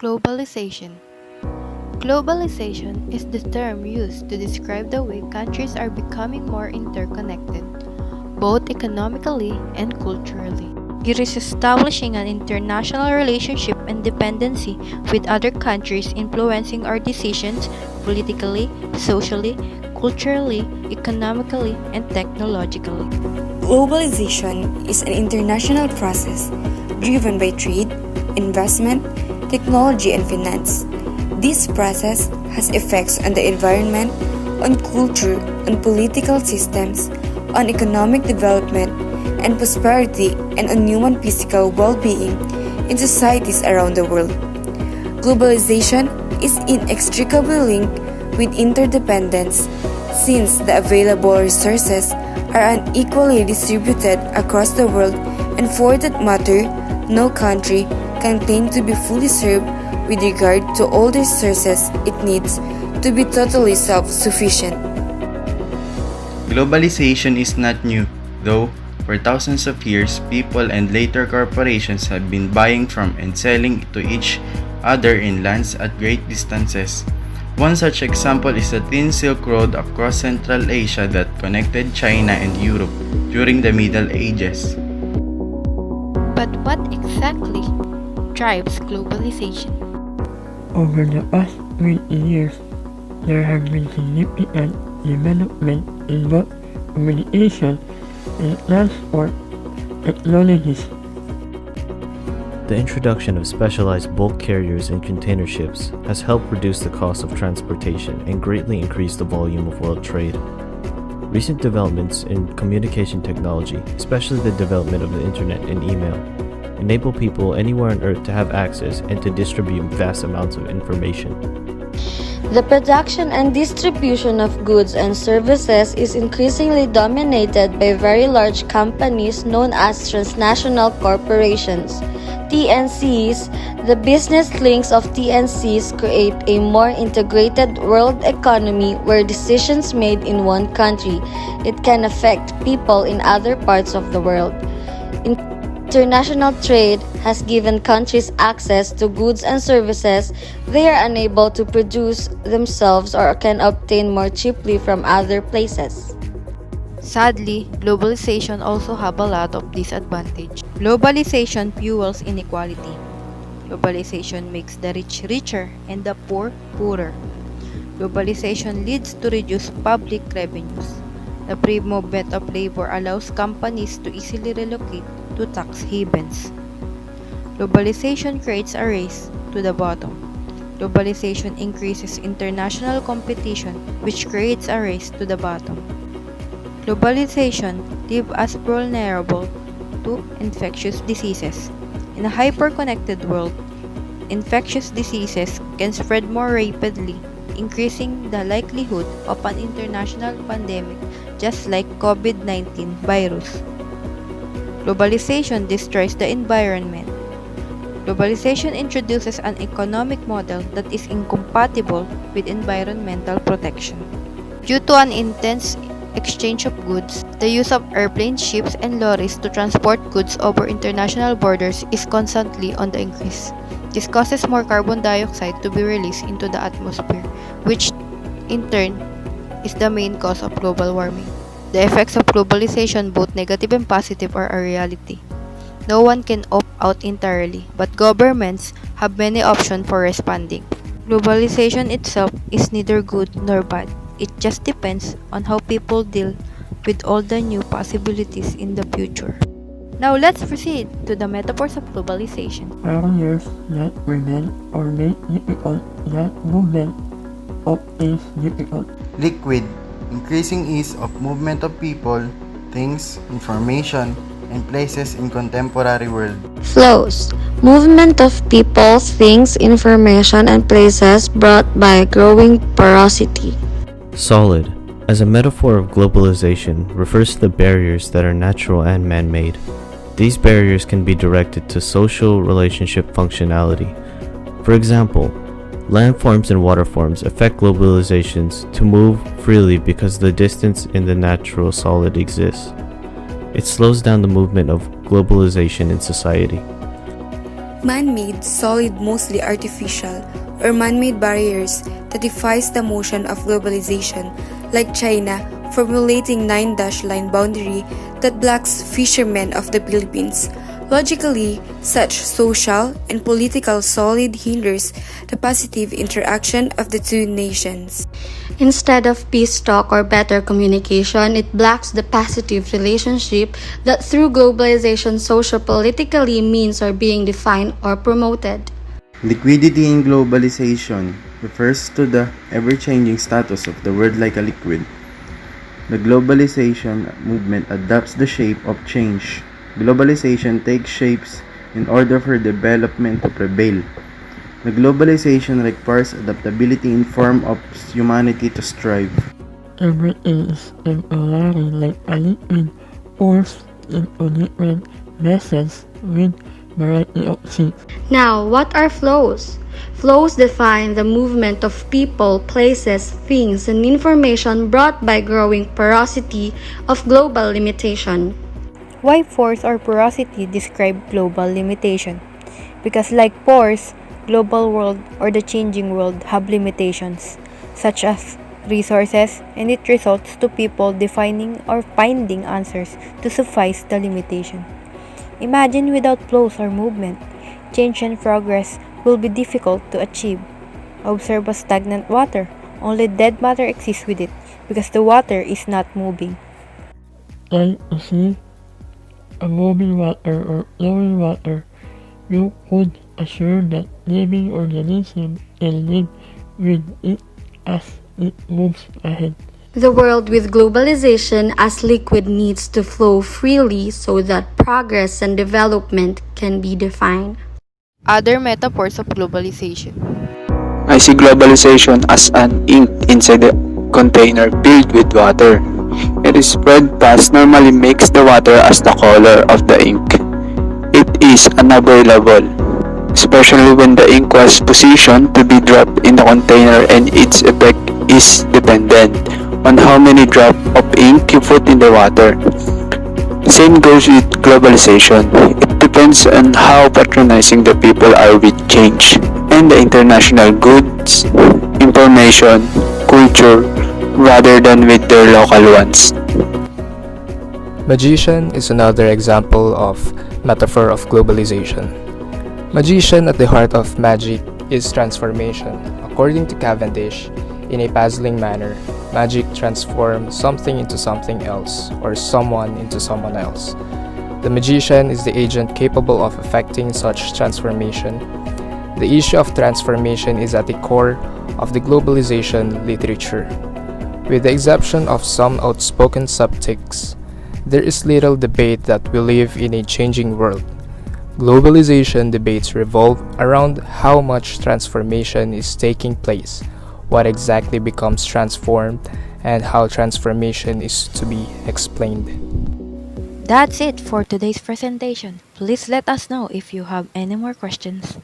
Globalization. Globalization is the term used to describe the way countries are becoming more interconnected, both economically and culturally. It is establishing an international relationship and dependency with other countries influencing our decisions politically, socially, culturally, economically, and technologically. Globalization is an international process driven by trade, investment, technology, and finance. This process has effects on the environment, on culture, on political systems, on economic development and prosperity, and on human physical well-being in societies around the world. Globalization is inextricably linked with interdependence since the available resources are unequally distributed across the world, and for that matter, no country can claim to be fully served with regard to all the resources it needs to be totally self-sufficient. Globalization is not new, though for thousands of years, people and later corporations have been buying from and selling to each other in lands at great distances. One such example is the Thin Silk Road across Central Asia that connected China and Europe during the Middle Ages. But what exactly drives globalization? Over the past 20 years, there have been significant development in both communication and transport technologies. The introduction of specialized bulk carriers and container ships has helped reduce the cost of transportation and greatly increased the volume of world trade. Recent developments in communication technology, especially the development of the internet and email, enable people anywhere on Earth to have access and to distribute vast amounts of information. The production and distribution of goods and services is increasingly dominated by very large companies known as transnational corporations. TNCs, the business links of TNCs create a more integrated world economy where decisions made in one country, it can affect people in other parts of the world. International trade has given countries access to goods and services they are unable to produce themselves or can obtain more cheaply from other places. Sadly, globalization also have a lot of disadvantage. Globalization fuels inequality. Globalization makes the rich richer and the poor poorer. Globalization leads to reduced public revenues. The free movement of labor allows companies to easily relocate to tax havens. Globalization creates a race to the bottom. Globalization increases international competition, which creates a race to the bottom. Globalization leaves us vulnerable to infectious diseases. In a hyper-connected world, infectious diseases can spread more rapidly, increasing the likelihood of an international pandemic just like COVID-19 virus. Globalization destroys the environment. Globalization introduces an economic model that is incompatible with environmental protection. Due to an intense exchange of goods, the use of airplanes, ships, and lorries to transport goods over international borders is constantly on the increase. This causes more carbon dioxide to be released into the atmosphere, which in turn is the main cause of global warming. The effects of globalization, both negative and positive, are a reality. No one can opt out entirely, but governments have many options for responding. Globalization itself is neither good nor bad. It just depends on how people deal with all the new possibilities in the future. Now let's proceed to the metaphors of globalization. Barriers that prevent or make difficult that movement of things difficult. Liquid, increasing ease of movement of people, things, information, and places in contemporary world. Flows, movement of people, things, information, and places brought by growing porosity. Solid, as a metaphor of globalization, refers to the barriers that are natural and man-made. These barriers can be directed to social relationship functionality. For example, landforms and waterforms affect globalizations to move freely because the distance in the natural solid exists. It slows down the movement of globalization in society. Man-made, solid, mostly artificial, or man-made barriers that defies the motion of globalization, like China formulating 9-line boundary that blocks fishermen of the Philippines. Logically, such social and political solid hinders the positive interaction of the two nations. Instead of peace talk or better communication, it blocks the positive relationship that through globalization socio-politically means are being defined or promoted. Liquidity in globalization refers to the ever-changing status of the world like a liquid. The globalization movement adopts the shape of change. Globalization takes shapes in order for development to prevail. The globalization requires adaptability in form of humanity to strive. Everything is temporary like a liquid forced into different vessels with variety of shapes. Now, what are flows? Flows define the movement of people, places, things, and information brought by growing porosity of global limitation. Why force or porosity describe global limitation? Because like pores, global world or the changing world have limitations, such as resources, and it results to people defining or finding answers to suffice the limitation. Imagine without flows or movement, change and progress will be difficult to achieve. Observe a stagnant water. Only dead matter exists with it because the water is not moving. Like to see a moving water or flowing water, you could assure that living organisms can live with it as it moves ahead. The world with globalization as liquid needs to flow freely so that progress and development can be defined. Other metaphors of globalization. I see globalization as an ink inside a container filled with water. It is spread past normally makes the water as the color of the ink. It is unavailable, especially when the ink was positioned to be dropped in the container and its effect is dependent on how many drops of ink you put in the water. Same goes with globalization. It depends on how patronizing the people are with change and the international goods, information, culture, rather than with their local ones. Magician is another example of metaphor of globalization. Magician at the heart of magic is transformation. According to Cavendish, in a puzzling manner, magic transforms something into something else or someone into someone else. The magician is the agent capable of effecting such transformation. The issue of transformation is at the core of the globalization literature. With the exception of some outspoken skeptics, there is little debate that we live in a changing world. Globalization debates revolve around how much transformation is taking place, what exactly becomes transformed, and how transformation is to be explained. That's it for today's presentation. Please let us know if you have any more questions.